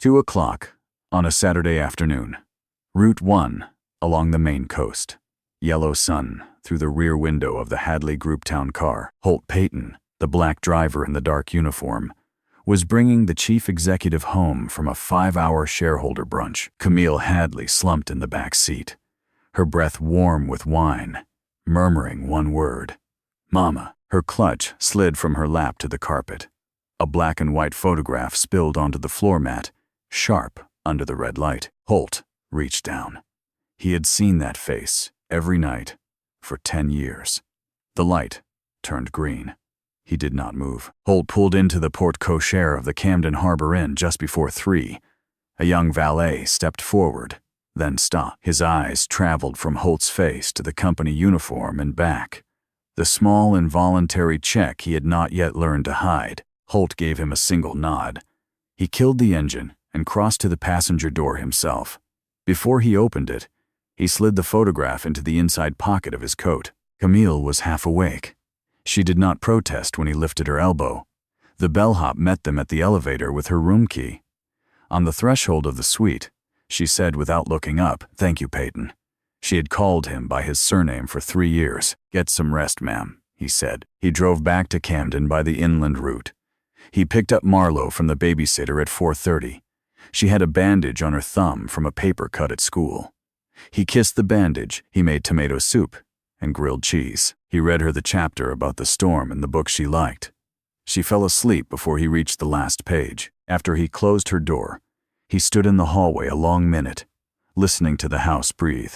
2 o'clock on a Saturday afternoon. Route 1, along the Maine coast. Yellow sun through the rear window of the Hadley Grouptown car. Holt Payton, the black driver in the dark uniform, was bringing the chief executive home from a 5-hour shareholder brunch. Camille Hadley slumped in the back seat, her breath warm with wine, murmuring one word, "Mama." Her clutch slid from her lap to the carpet. A black and white photograph spilled onto the floor mat, sharp under the red light. Holt reached down. He had seen that face every night for 10 years. The light turned green. He did not move. Holt pulled into the porte-cochere of the Camden Harbor Inn just before 3. A young valet stepped forward, then stopped. His eyes traveled from Holt's face to the company uniform and back. The small involuntary check he had not yet learned to hide. Holt gave him a single nod. He killed the engine and crossed to the passenger door himself. Before he opened it, he slid the photograph into the inside pocket of his coat. Camille was half awake. She did not protest when he lifted her elbow. The bellhop met them at the elevator with her room key. On the threshold of the suite, she said without looking up, "Thank you, Payton." She had called him by his surname for 3 years. "Get some rest, ma'am," he said. He drove back to Camden by the inland route. He picked up Marlowe from the babysitter at 4:30. She had a bandage on her thumb from a paper cut at school. He kissed the bandage. He made tomato soup and grilled cheese. He read her the chapter about the storm in the book she liked. She fell asleep before he reached the last page. After he closed her door, he stood in the hallway a long minute, listening to the house breathe.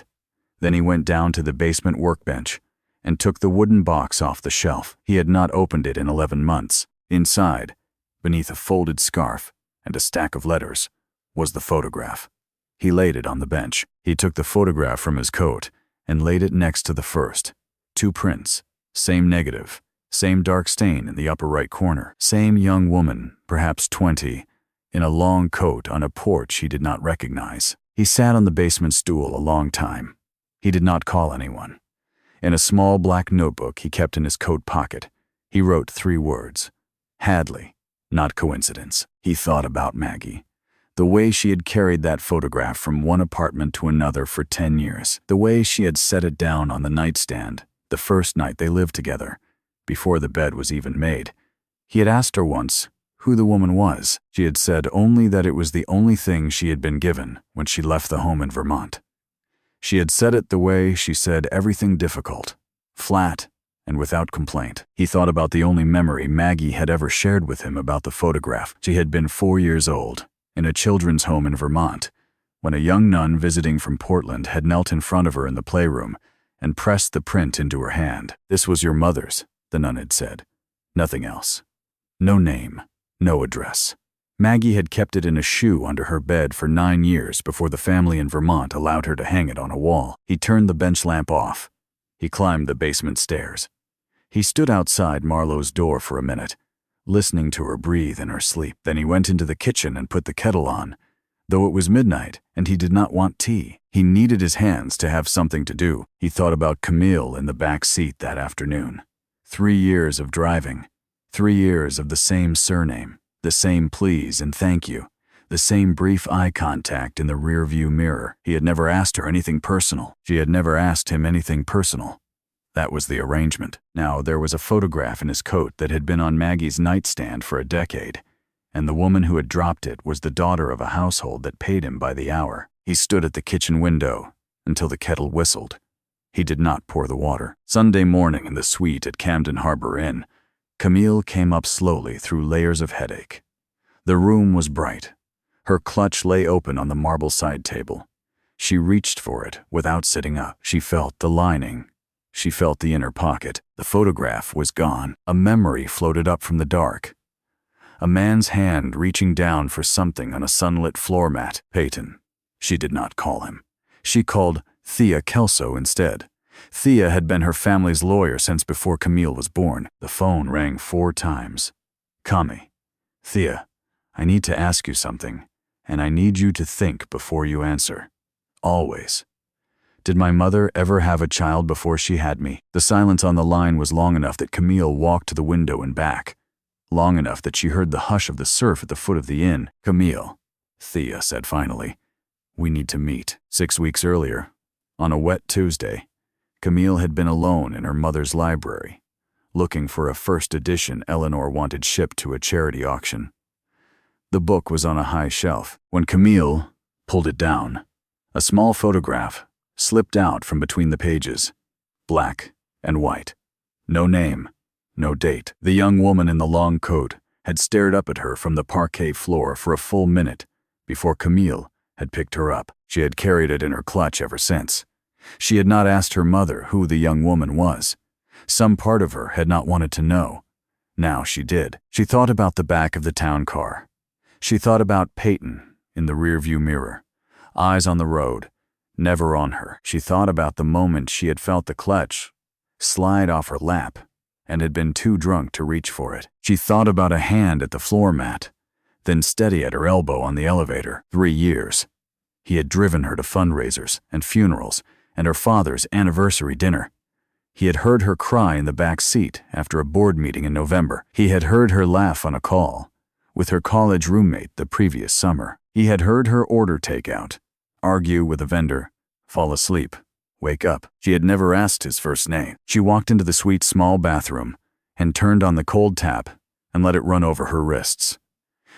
Then he went down to the basement workbench and took the wooden box off the shelf. He had not opened it in 11 months. Inside, beneath a folded scarf and a stack of letters, was the photograph. He laid it on the bench. He took the photograph from his coat and laid it next to the first. 2 prints, same negative, same dark stain in the upper right corner, same young woman, perhaps 20, in a long coat on a porch he did not recognize. He sat on the basement stool a long time. He did not call anyone. In a small black notebook he kept in his coat pocket, he wrote 3 words. Hadley, not coincidence. He thought about Maggie. The way she had carried that photograph from one apartment to another for 10 years. The way she had set it down on the nightstand the first night they lived together, before the bed was even made. He had asked her once who the woman was. She had said only that it was the only thing she had been given when she left the home in Vermont. She had said it the way she said everything difficult, flat, and without complaint. He thought about the only memory Maggie had ever shared with him about the photograph. She had been 4 years old, in a children's home in Vermont, when a young nun visiting from Portland had knelt in front of her in the playroom and pressed the print into her hand. "This was your mother's," the nun had said. Nothing else. No name, no address. Maggie had kept it in a shoe under her bed for 9 years before the family in Vermont allowed her to hang it on a wall. He turned the bench lamp off. He climbed the basement stairs. He stood outside Marlowe's door for a minute, listening to her breathe in her sleep. Then he went into the kitchen and put the kettle on, though it was midnight and he did not want tea. He needed his hands to have something to do. He thought about Camille in the back seat that afternoon. 3 years of driving, 3 years of the same surname, the same please and thank you, the same brief eye contact in the rearview mirror. He had never asked her anything personal. She had never asked him anything personal. That was the arrangement. Now there was a photograph in his coat that had been on Maggie's nightstand for a decade, and the woman who had dropped it was the daughter of a household that paid him by the hour. He stood at the kitchen window until the kettle whistled. He did not pour the water. Sunday morning in the suite at Camden Harbor Inn, Camille came up slowly through layers of headache. The room was bright. Her clutch lay open on the marble side table. She reached for it without sitting up. She felt the lining. She felt the inner pocket. The photograph was gone. A memory floated up from the dark. A man's hand reaching down for something on a sunlit floor mat. Payton. She did not call him. She called Thea Kelso instead. Thea had been her family's lawyer since before Camille was born. The phone rang 4 times. "Kami. Thea, I need to ask you something, and I need you to think before you answer. Always. Did my mother ever have a child before she had me?" The silence on the line was long enough that Camille walked to the window and back, long enough that she heard the hush of the surf at the foot of the inn. "Camille, Thea said finally. "We need to meet." 6 weeks earlier, on a wet Tuesday, Camille had been alone in her mother's library, looking for a first edition Eleanor wanted shipped to a charity auction. The book was on a high shelf. When Camille pulled it down, a small photograph slipped out from between the pages, black and white. No name, no date. The young woman in the long coat had stared up at her from the parquet floor for a full minute before Camille had picked her up. She had carried it in her clutch ever since. She had not asked her mother who the young woman was. Some part of her had not wanted to know. Now she did. She thought about the back of the town car. She thought about Peyton in the rearview mirror, eyes on the road, never on her. She thought about the moment she had felt the clutch slide off her lap and had been too drunk to reach for it. She thought about a hand at the floor mat, then steady at her elbow on the elevator. 3 years. He had driven her to fundraisers and funerals and her father's anniversary dinner. He had heard her cry in the back seat after a board meeting in November. He had heard her laugh on a call with her college roommate the previous summer. He had heard her order takeout, argue with a vendor, fall asleep, wake up. She had never asked his first name. She walked into the sweet small bathroom and turned on the cold tap and let it run over her wrists.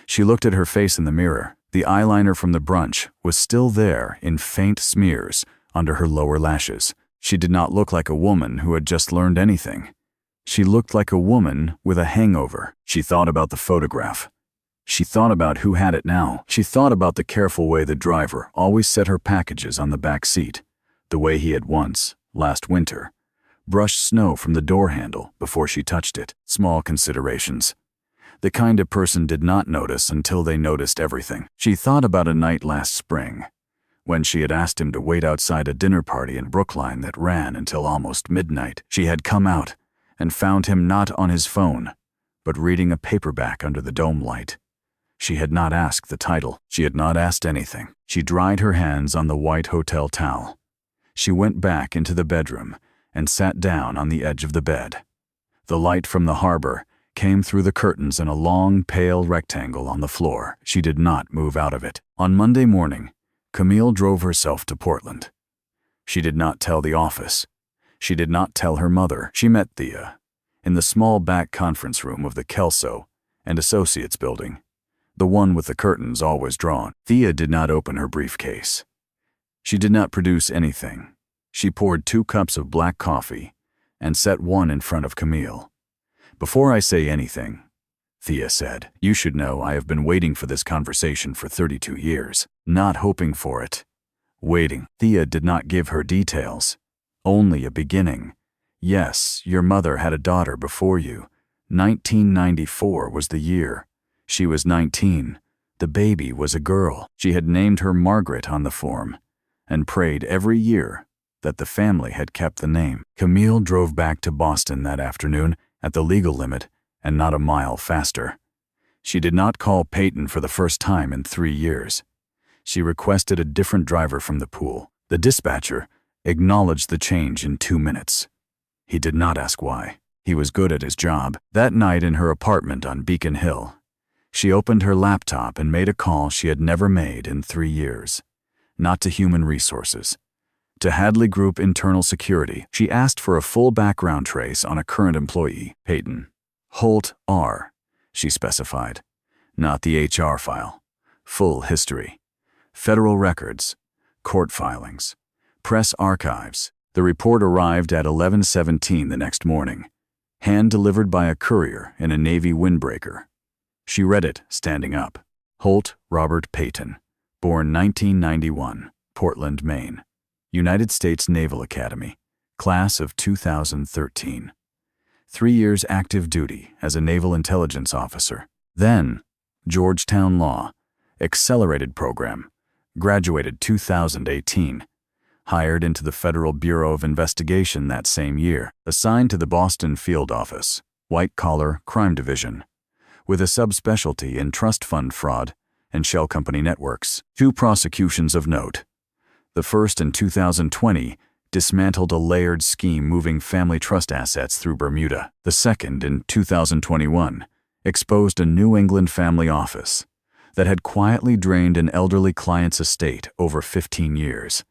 She looked at her face in the mirror. The eyeliner from the brunch was still there in faint smears under her lower lashes. She did not look like a woman who had just learned anything. She looked like a woman with a hangover. She thought about the photograph. She thought about who had it now. She thought about the careful way the driver always set her packages on the back seat, the way he had once, last winter, brushed snow from the door handle before she touched it. Small considerations. The kind of person did not notice until they noticed everything. She thought about a night last spring, when she had asked him to wait outside a dinner party in Brookline that ran until almost midnight. She had come out and found him not on his phone, but reading a paperback under the dome light. She had not asked the title. She had not asked anything. She dried her hands on the white hotel towel. She went back into the bedroom and sat down on the edge of the bed. The light from the harbor came through the curtains in a long, pale rectangle on the floor. She did not move out of it. On Monday morning, Camille drove herself to Portland. She did not tell the office. She did not tell her mother. She met Thea in the small back conference room of the Kelso and Associates building, the one with the curtains always drawn. Thea did not open her briefcase. She did not produce anything. She poured 2 cups of black coffee and set one in front of Camille. "Before I say anything," Thea said, "you should know I have been waiting for this conversation for 32 years. Not hoping for it. Waiting." Thea did not give her details. Only a beginning. "Yes, your mother had a daughter before you. 1994 was the year. She was 19. The baby was a girl. She had named her Margaret on the form and prayed every year that the family had kept the name." Camille drove back to Boston that afternoon at the legal limit and not a mile faster. She did not call Peyton for the first time in 3 years. She requested a different driver from the pool. The dispatcher acknowledged the change in 2 minutes. He did not ask why. He was good at his job. That night in her apartment on Beacon Hill, she opened her laptop and made a call she had never made in 3 years. Not to Human Resources. To Hadley Group Internal Security. She asked for a full background trace on a current employee, Peyton. Holt R., she specified. Not the HR file. Full history. Federal records. Court filings. Press archives. The report arrived at 11:17 the next morning, hand-delivered by a courier in a Navy windbreaker. She read it, standing up. Holt Robert Peyton, born 1991, Portland, Maine. United States Naval Academy, class of 2013. 3 years active duty as a naval intelligence officer. Then, Georgetown Law, accelerated program, graduated 2018. Hired into the Federal Bureau of Investigation that same year. Assigned to the Boston Field Office, White-Collar Crime Division, with a subspecialty in trust fund fraud and shell company networks. 2 prosecutions of note. The first in 2020 dismantled a layered scheme moving family trust assets through Bermuda. The second in 2021 exposed a New England family office that had quietly drained an elderly client's estate over 15 years.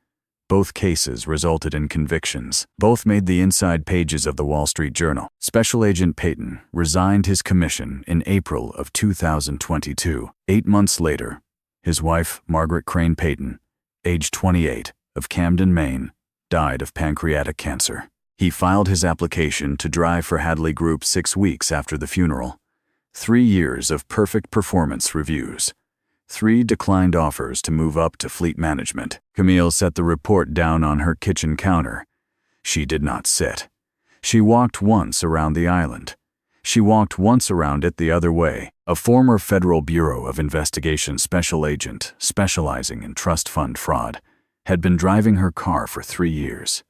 Both cases resulted in convictions. Both made the inside pages of the Wall Street Journal. Special Agent Payton resigned his commission in April of 2022. 8 months later, his wife, Margaret Crane Payton, age 28, of Camden, Maine, died of pancreatic cancer. He filed his application to drive for Hadley Group 6 weeks after the funeral. 3 years of perfect performance reviews. 3 declined offers to move up to fleet management. Camille set the report down on her kitchen counter. She did not sit. She walked once around the island. She walked once around it the other way. A former Federal Bureau of Investigation special agent specializing in trust fund fraud had been driving her car for 3 years.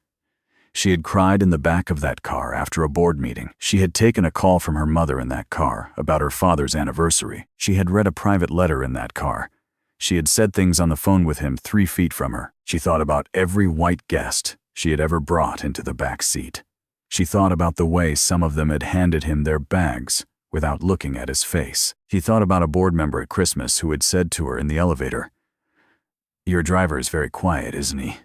She had cried in the back of that car after a board meeting. She had taken a call from her mother in that car about her father's anniversary. She had read a private letter in that car. She had said things on the phone with him 3 feet from her. She thought about every white guest she had ever brought into the back seat. She thought about the way some of them had handed him their bags without looking at his face. She thought about a board member at Christmas who had said to her in the elevator, "Your driver is very quiet, isn't he?"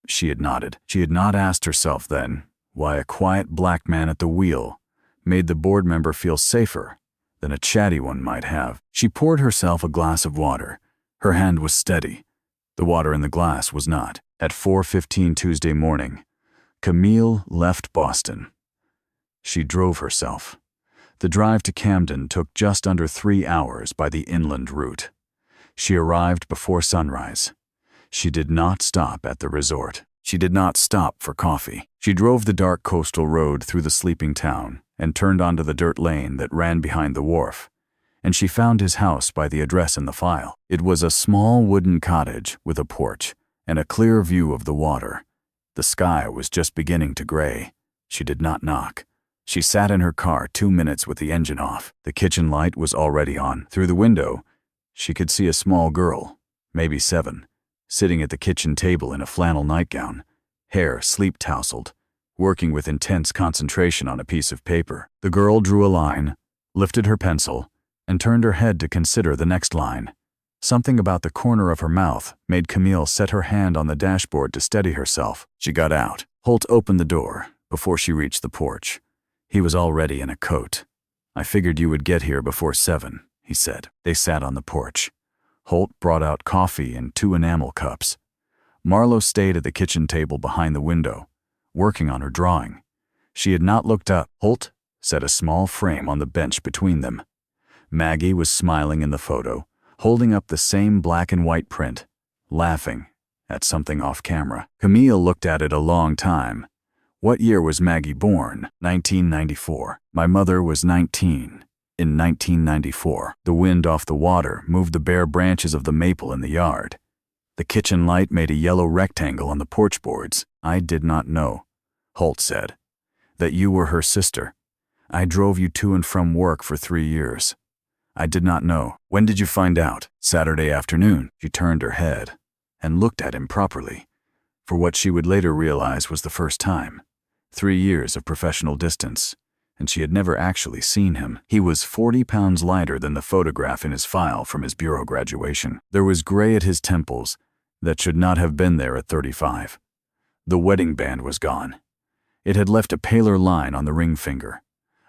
She had nodded. She had not asked herself then why a quiet black man at the wheel made the board member feel safer than a chatty one might have. She poured herself a glass of water. Her hand was steady. The water in the glass was not. At 4:15 Tuesday morning, Camille left Boston. She drove herself. The drive to Camden took just under 3 hours by the inland route. She arrived before sunrise. She did not stop at the resort. She did not stop for coffee. She drove the dark coastal road through the sleeping town and turned onto the dirt lane that ran behind the wharf. And she found his house by the address in the file. It was a small wooden cottage with a porch and a clear view of the water. The sky was just beginning to gray. She did not knock. She sat in her car 2 minutes with the engine off. The kitchen light was already on. Through the window, she could see a small girl, maybe 7, sitting at the kitchen table in a flannel nightgown, hair sleep-tousled, working with intense concentration on a piece of paper. The girl drew a line, lifted her pencil, and turned her head to consider the next line. Something about the corner of her mouth made Camille set her hand on the dashboard to steady herself. She got out. Holt opened the door before she reached the porch. He was already in a coat. "I figured you would get here before 7, he said. They sat on the porch. Holt brought out coffee in 2 enamel cups. Marlowe stayed at the kitchen table behind the window, working on her drawing. She had not looked up. Holt set a small frame on the bench between them. Maggie was smiling in the photo, holding up the same black and white print, laughing at something off camera. Camille looked at it a long time. What year was Maggie born? 1994. My mother was 19. In 1994, the wind off the water moved the bare branches of the maple in the yard. The kitchen light made a yellow rectangle on the porch boards. "I did not know," Holt said, "that you were her sister. I drove you to and from work for 3 years. I did not know." "When did you find out?" "Saturday afternoon." She turned her head and looked at him properly, for what she would later realize was the first time. 3 years of professional distance, and she had never actually seen him. He was 40 pounds lighter than the photograph in his file from his bureau graduation. There was gray at his temples that should not have been there at 35. The wedding band was gone. It had left a paler line on the ring finger,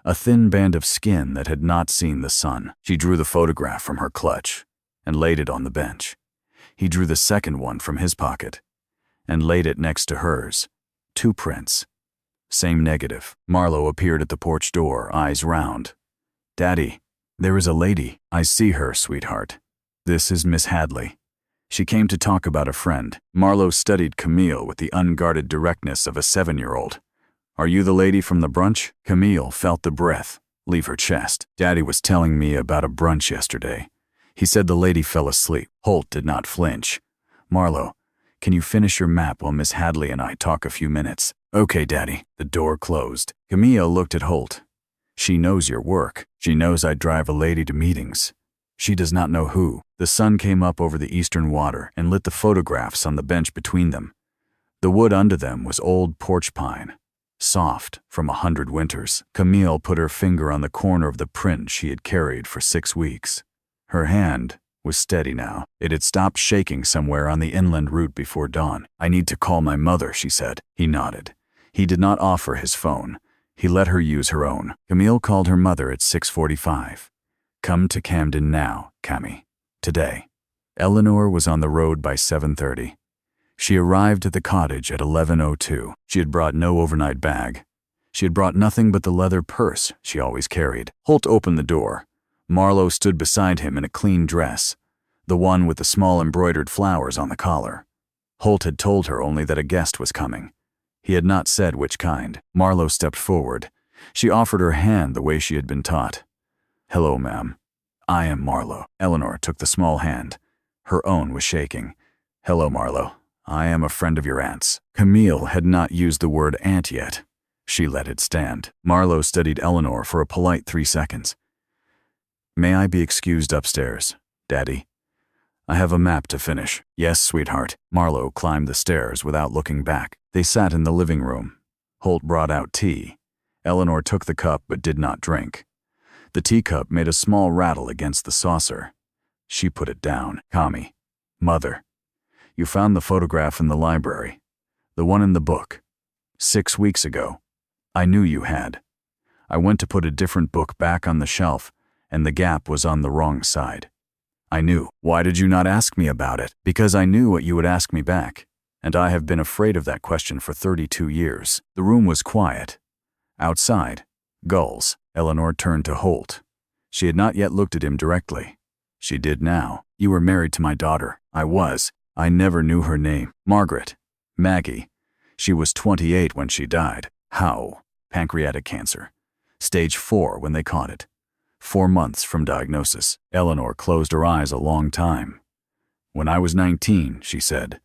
a thin band of skin that had not seen the sun. She drew the photograph from her clutch and laid it on the bench. He drew the second one from his pocket and laid it next to hers. 2 prints. Same negative. Marlowe appeared at the porch door, eyes round. "Daddy, there is a lady." "I see her, sweetheart. This is Miss Hadley. She came to talk about a friend." Marlowe studied Camille with the unguarded directness of a 7-year-old. "Are you the lady from the brunch?" Camille felt the breath leave her chest. "Daddy was telling me about a brunch yesterday. He said the lady fell asleep." Holt did not flinch. "Marlowe, can you finish your map while Miss Hadley and I talk a few minutes?" "Okay, Daddy." The door closed. Camille looked at Holt. "She knows your work. She knows I drive a lady to meetings. She does not know who." The sun came up over the eastern water and lit the photographs on the bench between them. The wood under them was old porch pine, soft from 100 winters. Camille put her finger on the corner of the print she had carried for 6 weeks. Her hand was steady now. It had stopped shaking somewhere on the inland route before dawn. "I need to call my mother," she said. He nodded. He did not offer his phone. He let her use her own. Camille called her mother at 6:45. "Come to Camden now, Cammy. Today." Eleanor was on the road by 7:30. She arrived at the cottage at 11:02. She had brought no overnight bag. She had brought nothing but the leather purse she always carried. Holt opened the door. Marlowe stood beside him in a clean dress, the one with the small embroidered flowers on the collar. Holt had told her only that a guest was coming. He had not said which kind. Marlowe stepped forward. She offered her hand the way she had been taught. "Hello, ma'am. I am Marlowe." Eleanor took the small hand. Her own was shaking. "Hello, Marlowe. I am a friend of your aunt's." Camille had not used the word aunt yet. She let it stand. Marlowe studied Eleanor for a polite 3 seconds. "May I be excused upstairs, Daddy? I have a map to finish." "Yes, sweetheart." Marlowe climbed the stairs without looking back. They sat in the living room. Holt brought out tea. Eleanor took the cup but did not drink. The teacup made a small rattle against the saucer. She put it down. "Kami, Mother, you found the photograph in the library, the one in the book, 6 weeks ago. I knew you had. I went to put a different book back on the shelf, and the gap was on the wrong side. I knew. Why did you not ask me about it?" "Because I knew what you would ask me back, and I have been afraid of that question for 32 years. The room was quiet. Outside, gulls. Eleanor turned to Holt. She had not yet looked at him directly. She did now. "You were married to my daughter." "I was. I never knew her name." "Margaret. Maggie. She was 28 when she died." "How?" "Pancreatic cancer. Stage 4 when they caught it. 4 months from diagnosis." Eleanor closed her eyes a long time. "When I was 19, she said,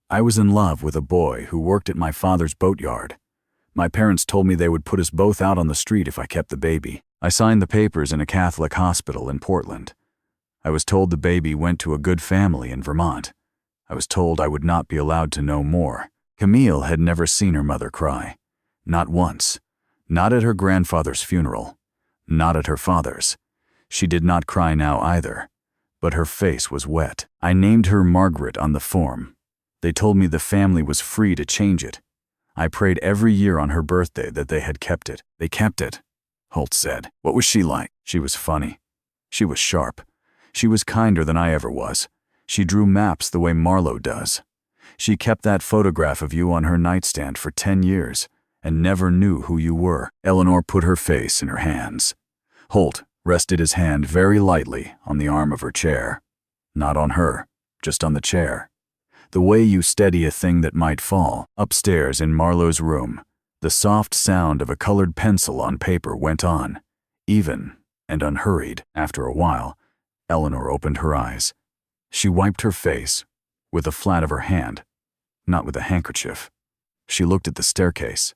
I was in love with a boy who worked at my father's boatyard. My parents told me they would put us both out on the street if I kept the baby. I signed the papers in a Catholic hospital in Portland. I was told the baby went to a good family in Vermont. I was told I would not be allowed to know more." Camille had never seen her mother cry. Not once. Not at her grandfather's funeral. Not at her father's. She did not cry now either, but her face was wet. "I named her Margaret on the form. They told me the family was free to change it. I prayed every year on her birthday that they had kept it." "They kept it," Holt said. "What was she like?" "She was funny. She was sharp. She was kinder than I ever was. She drew maps the way Marlowe does. She kept that photograph of you on her nightstand for 10 years and never knew who you were." Eleanor put her face in her hands. Holt rested his hand very lightly on the arm of her chair. Not on her, just on the chair. The way you steady a thing that might fall. Upstairs in Marlowe's room, the soft sound of a colored pencil on paper went on, even and unhurried. After a while, Eleanor opened her eyes. She wiped her face with the flat of her hand, not with a handkerchief. She looked at the staircase.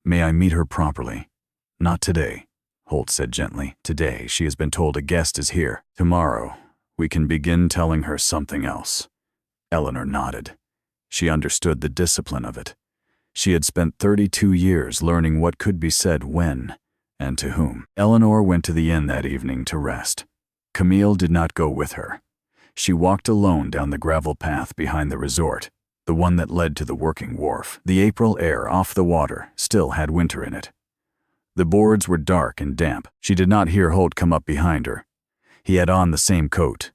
"May I meet her properly?" "Not today," Holt said gently. "Today she has been told a guest is here. Tomorrow we can begin telling her something else." Eleanor nodded. She understood the discipline of it. She had spent 32 years learning what could be said when and to whom. Eleanor went to the inn that evening to rest. Camille did not go with her. She walked alone down the gravel path behind the resort, the one that led to the working wharf. The April air off the water still had winter in it. The boards were dark and damp. She did not hear Holt come up behind her. He had on the same coat.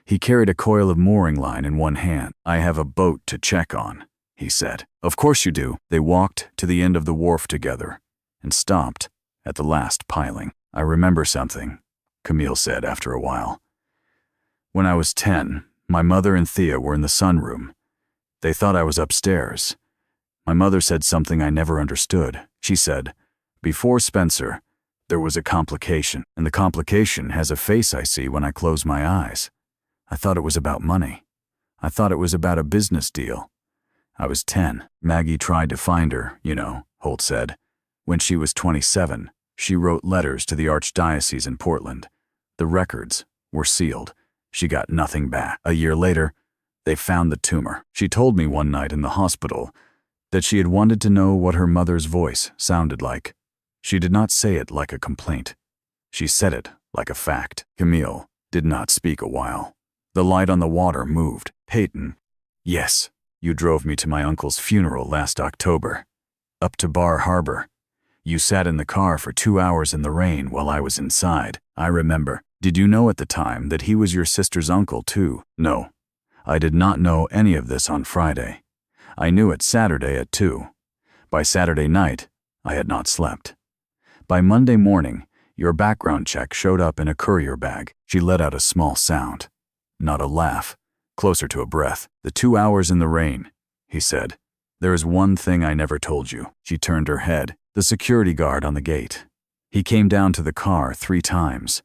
He carried a coil of mooring line in one hand. "I have a boat to check on," he said. "Of course you do." They walked to the end of the wharf together and stopped at the last piling. "I remember something," Camille said after a while. "When I was 10, my mother and Thea were in the sunroom. They thought I was upstairs. My mother said something I never understood. She said, 'Before Spencer, there was a complication, and the complication has a face I see when I close my eyes.' I thought it was about money. I thought it was about a business deal. I was 10. Maggie tried to find her, you know," Holt said. "When she was 27, she wrote letters to the archdiocese in Portland. The records were sealed. She got nothing back. A year later, they found the tumor. She told me one night in the hospital that she had wanted to know what her mother's voice sounded like. She did not say it like a complaint. She said it like a fact." Camille did not speak a while. The light on the water moved. Peyton. Yes, you drove me to my uncle's funeral last October. Up to Bar Harbor. You sat in the car for 2 hours in the rain while I was inside. I remember. Did you know at the time that he was your sister's uncle too? No. I did not know any of this on Friday. I knew it Saturday at 2. By Saturday night, I had not slept. By Monday morning, your background check showed up in a courier bag. She let out a small sound. Not a laugh, closer to a breath. The 2 hours in the rain, he said. There is one thing I never told you. She turned her head. The security guard on the gate. He came down to the car 3 times.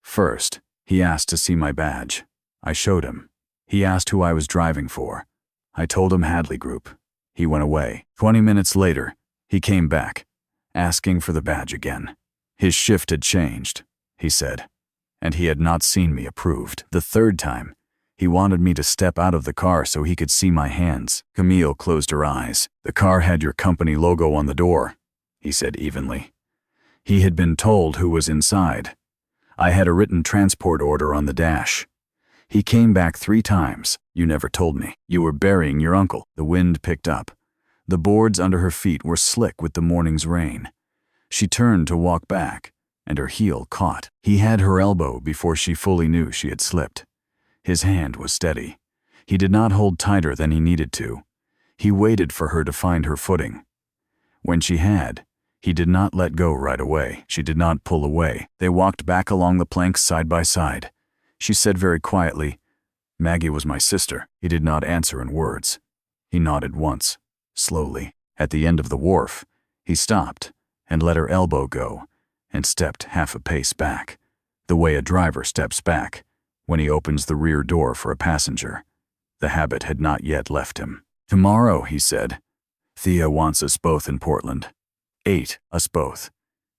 First, he asked to see my badge. I showed him. He asked who I was driving for. I told him Hadley Group. He went away. 20 minutes later, he came back, asking for the badge again. His shift had changed, he said, and he had not seen me approved. The 3rd time, he wanted me to step out of the car so he could see my hands. Camille closed her eyes. The car had your company logo on the door, he said evenly. He had been told who was inside. I had a written transport order on the dash. He came back 3 times. You never told me. You were burying your uncle. The wind picked up. The boards under her feet were slick with the morning's rain. She turned to walk back, and her heel caught. He had her elbow before she fully knew she had slipped. His hand was steady. He did not hold tighter than he needed to. He waited for her to find her footing. When she had, he did not let go right away. She did not pull away. They walked back along the planks side by side. She said very quietly, "Maggie was my sister." He did not answer in words. He nodded once, slowly. At the end of the wharf, he stopped and let her elbow go and stepped half a pace back, the way a driver steps back when he opens the rear door for a passenger. The habit had not yet left him. "Tomorrow," he said, "Thea wants us both in Portland. 8, us both.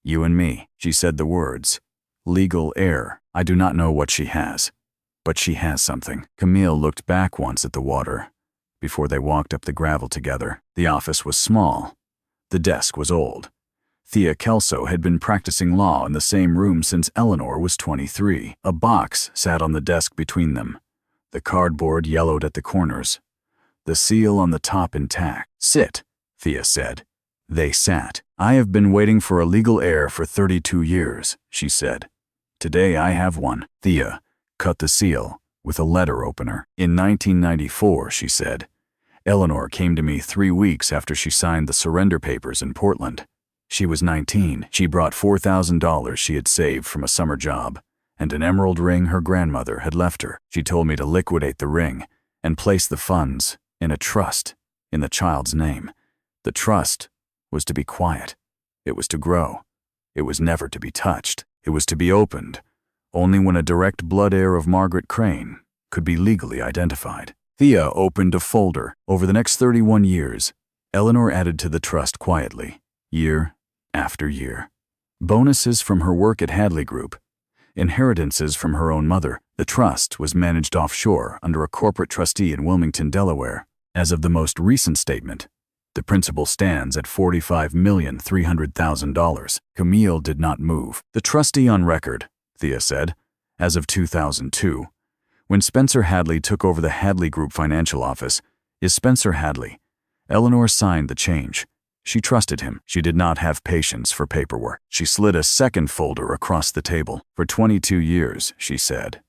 You and me." She said the words. Legal heir. I do not know what she has, but she has something. Camille looked back once at the water before they walked up the gravel together. The office was small. The desk was old. Thea Kelso had been practicing law in the same room since Eleanor was 23. A box sat on the desk between them. The cardboard yellowed at the corners. The seal on the top intact. "Sit," Thea said. They sat. "I have been waiting for a legal heir for 32 years, she said. "Today I have one." Thea cut the seal with a letter opener. "In 1994, she said. Eleanor came to me 3 weeks after she signed the surrender papers in Portland. She was 19. She brought $4,000 she had saved from a summer job and an emerald ring her grandmother had left her. She told me to liquidate the ring and place the funds in a trust in the child's name. The trust was to be quiet. It was to grow. It was never to be touched. It was to be opened only when a direct blood heir of Margaret Crane could be legally identified." Thea opened a folder. Over the next 31 years, Eleanor added to the trust quietly, year after year. Bonuses from her work at Hadley Group, inheritances from her own mother. The trust was managed offshore under a corporate trustee in Wilmington, Delaware. As of the most recent statement, the principal stands at $45,300,000. Camille did not move. "The trustee on record," Thea said, "as of 2002, when Spencer Hadley took over the Hadley Group financial office, is Spencer Hadley. Eleanor signed the change. She trusted him. She did not have patience for paperwork." She slid a second folder across the table. "For 22 years, she said,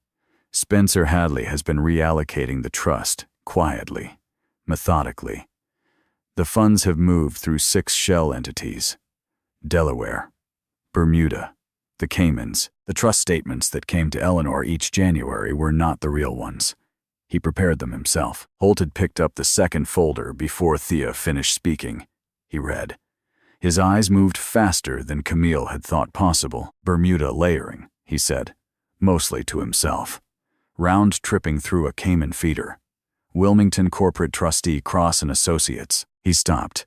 Spencer Hadley has been reallocating the trust, quietly, methodically. The funds have moved through 6 shell entities: Delaware, Bermuda, the Caymans. The trust statements that came to Eleanor each January were not the real ones. He prepared them himself." Holt had picked up the second folder before Thea finished speaking. He read. His eyes moved faster than Camille had thought possible. "Bermuda layering," he said, mostly to himself. "Round-tripping through a Cayman feeder. Wilmington corporate trustee Cross & Associates." He stopped.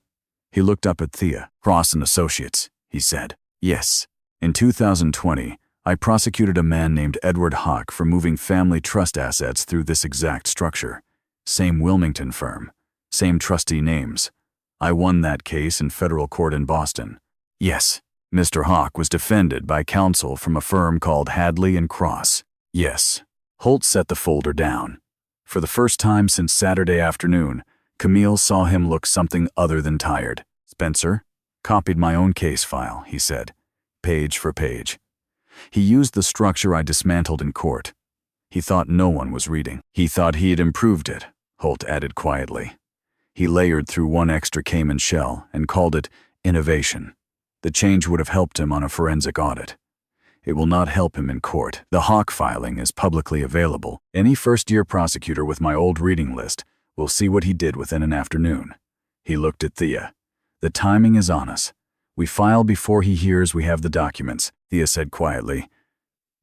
He looked up at Thea. "Cross & Associates," he said. "Yes. In 2020, I prosecuted a man named Edward Hawk for moving family trust assets through this exact structure. Same Wilmington firm. Same trustee names. I won that case in federal court in Boston. Yes. Mr. Hawk was defended by counsel from a firm called Hadley & Cross. Yes." Holt set the folder down. For the first time since Saturday afternoon, Camille saw him look something other than tired. "Spencer, copied my own case file," he said, page for page. He used the structure I dismantled in court. He thought no one was reading. He thought he had improved it, Holt added quietly. He layered through one extra Cayman shell and called it innovation. The change would have helped him on a forensic audit. It will not help him in court. The Hawk filing is publicly available. Any first-year prosecutor with my old reading list will see what he did within an afternoon. He looked at Thea. The timing is on us. We file before he hears we have the documents, Thea said quietly.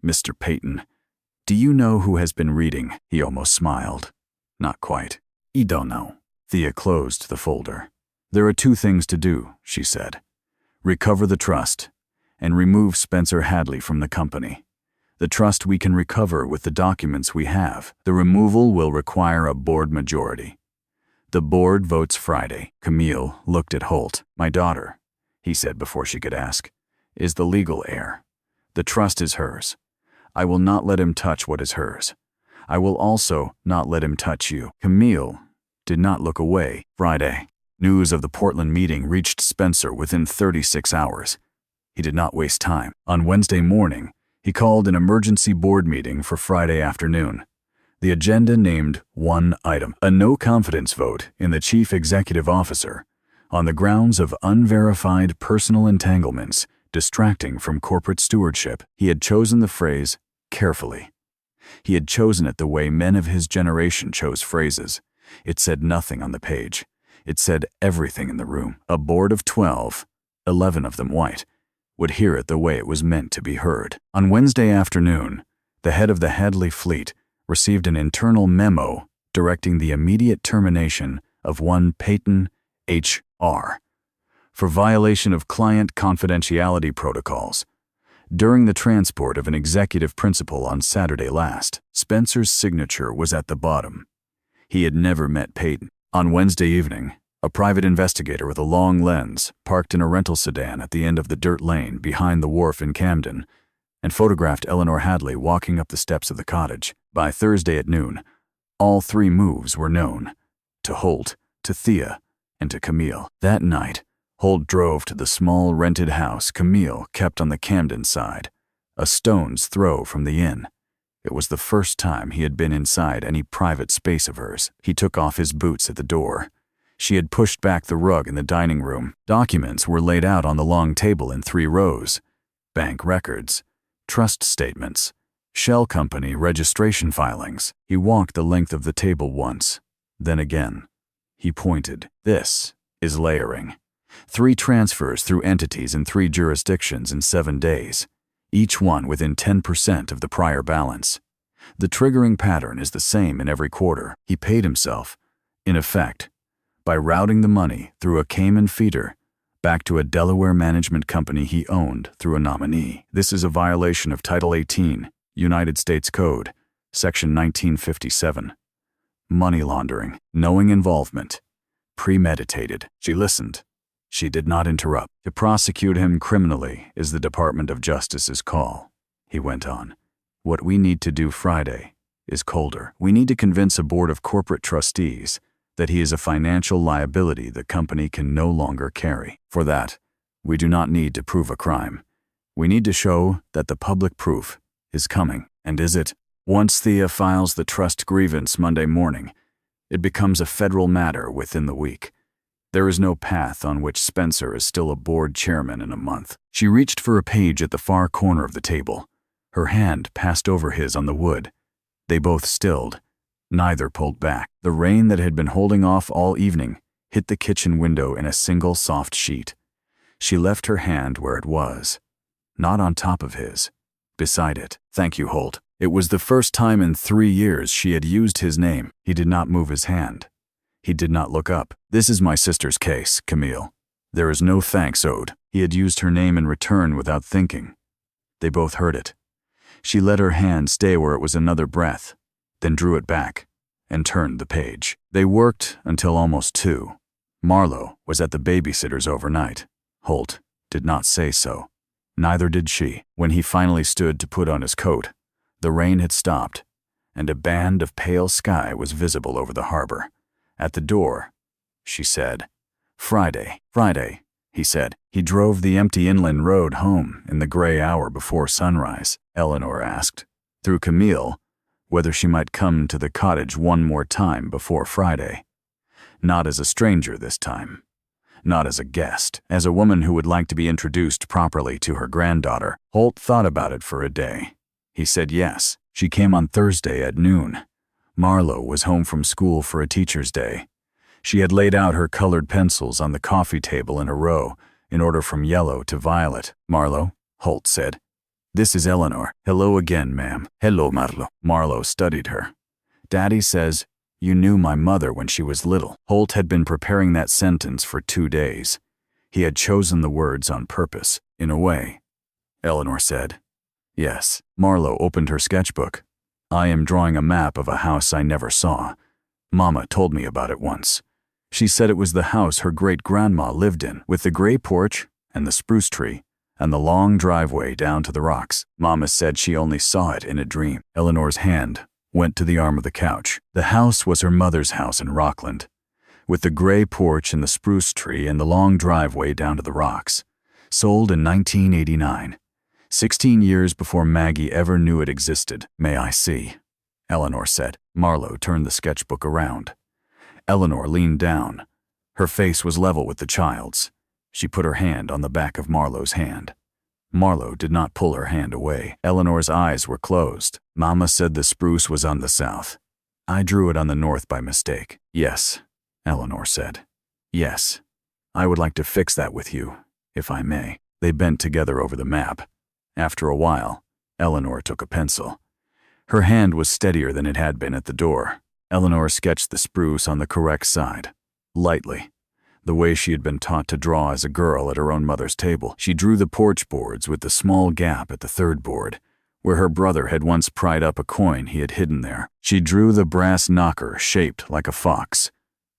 "Mr. Payton, do you know who has been reading?" He almost smiled. "Not quite." "You don't know." Thea closed the folder. "There are two things to do," she said. "Recover the trust and remove Spencer Hadley from the company. The trust we can recover with the documents we have. The removal will require a board majority. The board votes Friday." Camille looked at Holt. "My daughter," he said before she could ask, "is the legal heir. The trust is hers. I will not let him touch what is hers. I will also not let him touch you." Camille did not look away. Friday. News of the Portland meeting reached Spencer within 36 hours. He did not waste time. On Wednesday morning, he called an emergency board meeting for Friday afternoon. The agenda named one item, a no-confidence vote in the chief executive officer, on the grounds of unverified personal entanglements distracting from corporate stewardship. He had chosen the phrase carefully. He had chosen it the way men of his generation chose phrases. It said nothing on the page. It said everything in the room. A board of 12, 11 of them white, would hear it the way it was meant to be heard. On Wednesday afternoon, the head of the Hadley fleet received an internal memo directing the immediate termination of one Payton H.R. for violation of client confidentiality protocols. During the transport of an executive principal on Saturday last, Spencer's signature was at the bottom. He had never met Payton. On Wednesday evening, a private investigator with a long lens parked in a rental sedan at the end of the dirt lane behind the wharf in Camden and photographed Eleanor Hadley walking up the steps of the cottage. By Thursday at noon, all three moves were known, to Holt, to Thea, and to Camille. That night, Holt drove to the small rented house Camille kept on the Camden side, a stone's throw from the inn. It was the first time he had been inside any private space of hers. He took off his boots at the door. She had pushed back the rug in the dining room. Documents were laid out on the long table in 3 rows. Bank records, trust statements, shell company registration filings. He walked the length of the table once, then again. He pointed. "This is layering. 3 transfers through entities in 3 jurisdictions in 7 days. Each one within 10% of the prior balance. The triggering pattern is the same in every quarter." He paid himself, in effect, by routing the money through a Cayman feeder back to a Delaware management company he owned through a nominee. This is a violation of Title 18, United States Code, Section 1957. Money laundering, knowing involvement, premeditated. She listened. She did not interrupt. "To prosecute him criminally is the Department of Justice's call," he went on. "What we need to do Friday is colder. We need to convince a board of corporate trustees that he is a financial liability the company can no longer carry. For that, we do not need to prove a crime. We need to show that the public proof is coming. And is it? Once Thea files the trust grievance Monday morning, it becomes a federal matter within the week. There is no path on which Spencer is still a board chairman in a month." She reached for a page at the far corner of the table. Her hand passed over his on the wood. They both stilled. Neither pulled back. The rain that had been holding off all evening hit the kitchen window in a single soft sheet. She left her hand where it was, not on top of his, beside it. "Thank you, Holt." It was the first time in 3 years she had used his name. He did not move his hand. He did not look up. "This is my sister's case, Camille. There is no thanks owed." He had used her name in return without thinking. They both heard it. She let her hand stay where it was another breath, then drew it back and turned the page. They worked until almost 2. Marlowe was at the babysitter's overnight. Holt did not say so. Neither did she. When he finally stood to put on his coat, the rain had stopped, and a band of pale sky was visible over the harbor. At the door, she said, "Friday, Friday," he said. He drove the empty inland road home in the gray hour before sunrise. Eleanor asked, through Camille, whether she might come to the cottage one more time before Friday. Not as a stranger this time. Not as a guest. As a woman who would like to be introduced properly to her granddaughter. Holt thought about it for a day. He said yes. She came on Thursday at noon. Marlo was home from school for a teacher's day. She had laid out her colored pencils on the coffee table in a row, in order from yellow to violet. "Marlo," Holt said. "This is Eleanor." "Hello again, ma'am." "Hello, Marlo." Marlo studied her. "Daddy says, you knew my mother when she was little." Holt had been preparing that sentence for 2 days. He had chosen the words on purpose, in a way. Eleanor said, "Yes." Marlo opened her sketchbook. "I am drawing a map of a house I never saw. Mama told me about it once. She said it was the house her great-grandma lived in, with the gray porch and the spruce tree and the long driveway down to the rocks. Mama said she only saw it in a dream." Eleanor's hand went to the arm of the couch. The house was her mother's house in Rockland, with the gray porch and the spruce tree and the long driveway down to the rocks. Sold in 1989, 16 years before Maggie ever knew it existed. "May I see?" Eleanor said. Marlo turned the sketchbook around. Eleanor leaned down. Her face was level with the child's. She put her hand on the back of Marlo's hand. Marlo did not pull her hand away. Eleanor's eyes were closed. "Mama said the spruce was on the south. I drew it on the north by mistake." "Yes," Eleanor said. "Yes. I would like to fix that with you, if I may." They bent together over the map. After a while, Eleanor took a pencil. Her hand was steadier than it had been at the door. Eleanor sketched the spruce on the correct side, lightly, the way she had been taught to draw as a girl at her own mother's table. She drew the porch boards with the small gap at the third board, where her brother had once pried up a coin he had hidden there. She drew the brass knocker shaped like a fox.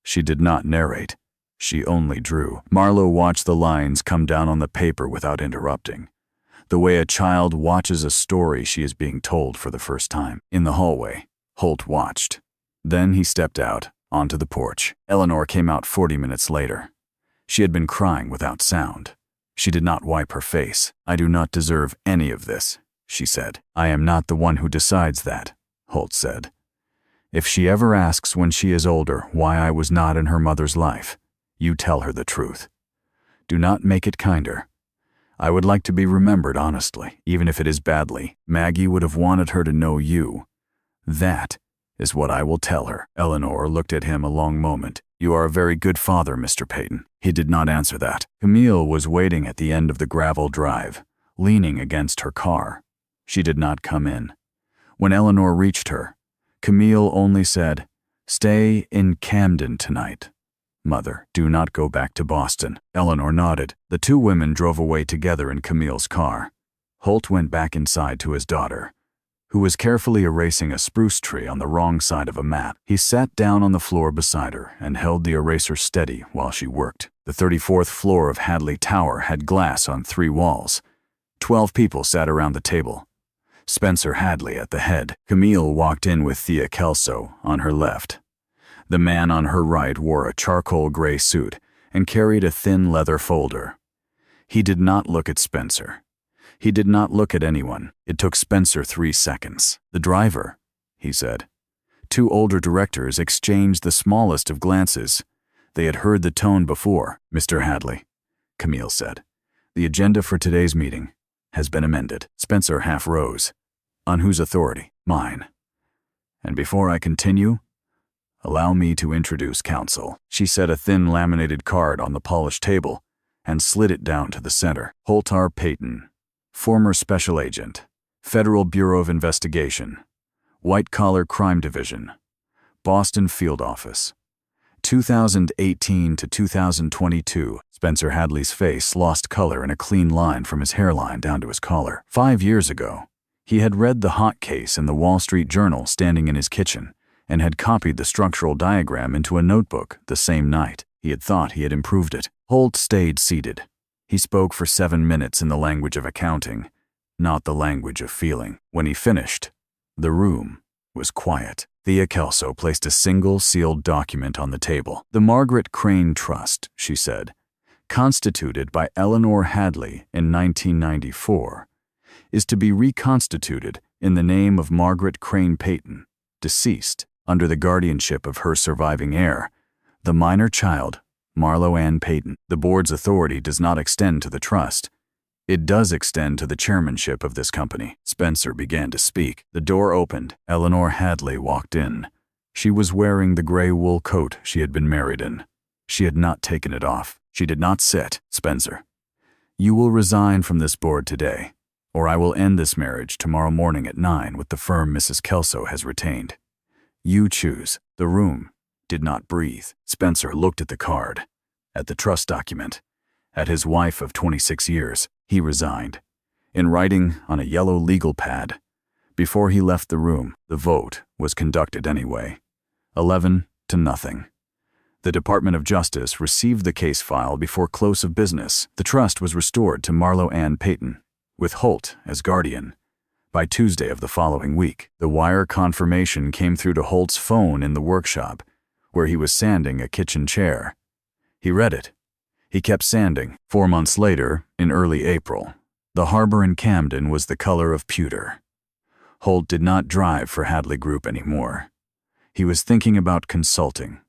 She did not narrate. She only drew. Marlo watched the lines come down on the paper without interrupting, the way a child watches a story she is being told for the first time. In the hallway, Holt watched. Then he stepped out onto the porch. Eleanor came out 40 minutes later. She had been crying without sound. She did not wipe her face. "I do not deserve any of this," she said. "I am not the one who decides that," Holt said. "If she ever asks when she is older why I was not in her mother's life, you tell her the truth. Do not make it kinder. I would like to be remembered honestly, even if it is badly. Maggie would have wanted her to know you. That is what I will tell her." Eleanor looked at him a long moment. "You are a very good father, Mr. Peyton." He did not answer that. Camille was waiting at the end of the gravel drive, leaning against her car. She did not come in. When Eleanor reached her, Camille only said, "Stay in Camden tonight. Mother, do not go back to Boston." Eleanor nodded. The two women drove away together in Camille's car. Holt went back inside to his daughter, who was carefully erasing a spruce tree on the wrong side of a map. He sat down on the floor beside her and held the eraser steady while she worked. The 34th floor of Hadley Tower had glass on 3 walls. 12 people sat around the table. Spencer Hadley at the head. Camille walked in with Thea Kelso on her left. The man on her right wore a charcoal gray suit and carried a thin leather folder. He did not look at Spencer. He did not look at anyone. It took Spencer 3 seconds. "The driver," he said. 2 older directors exchanged the smallest of glances. They had heard the tone before. "Mr. Hadley," Camille said, "the agenda for today's meeting has been amended." Spencer half rose. "On whose authority?" "Mine. And before I continue, allow me to introduce counsel." She set a thin laminated card on the polished table and slid it down to the center. "Holt R. Peyton, former Special Agent, Federal Bureau of Investigation, White Collar Crime Division, Boston Field Office, 2018 to 2022. Spencer Hadley's face lost color in a clean line from his hairline down to his collar. 5 years ago, he had read the hot case in the Wall Street Journal standing in his kitchen and had copied the structural diagram into a notebook the same night. He had thought he had improved it. Holt stayed seated. He spoke for 7 minutes in the language of accounting, not the language of feeling. When he finished, the room was quiet. Thea Kelso placed a single sealed document on the table. The Margaret Crane Trust, she said, constituted by Eleanor Hadley in 1994, is to be reconstituted in the name of Margaret Crane Peyton, deceased, under the guardianship of her surviving heir, the minor child, Marlo Ann Peyton. The board's authority does not extend to the trust. It does extend to the chairmanship of this company. Spencer began to speak. The door opened. Eleanor Hadley walked in. She was wearing the gray wool coat she had been married in. She had not taken it off. She did not sit. Spencer, you will resign from this board today, or I will end this marriage tomorrow morning at 9 with the firm Mrs. Kelso has retained. You choose. The room did not breathe. Spencer looked at the card, at the trust document, at his wife of 26 years. He resigned, in writing on a yellow legal pad. Before he left the room, the vote was conducted anyway. 11-0. The Department of Justice received the case file before close of business. The trust was restored to Marlo Ann Peyton, with Holt as guardian. By Tuesday of the following week, the wire confirmation came through to Holt's phone in the workshop, where he was sanding a kitchen chair. He read it. He kept sanding. 4 months later, in early April, the harbor in Camden was the color of pewter. Holt did not drive for Hadley Group anymore. He was thinking about consulting.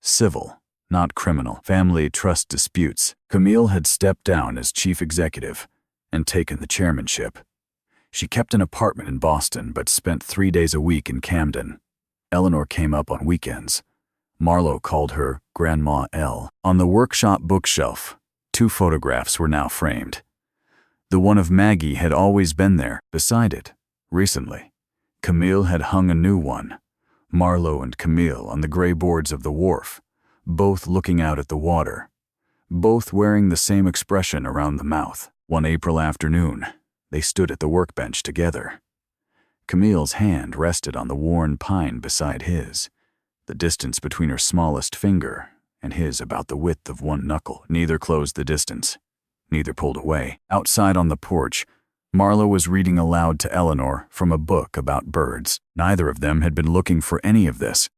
Civil, not criminal, family trust disputes. Camille had stepped down as chief executive and taken the chairmanship. She kept an apartment in Boston but spent 3 days a week in Camden. Eleanor came up on weekends. Marlo called her Grandma L. On the workshop bookshelf, 2 photographs were now framed. The one of Maggie had always been there. Beside it, recently, Camille had hung a new one. Marlo and Camille on the gray boards of the wharf, both looking out at the water, both wearing the same expression around the mouth. One April afternoon, they stood at the workbench together. Camille's hand rested on the worn pine beside his, the distance between her smallest finger and his about the width of one knuckle. Neither closed the distance. Neither pulled away. Outside on the porch, Marlo was reading aloud to Eleanor from a book about birds. Neither of them had been looking for any of this.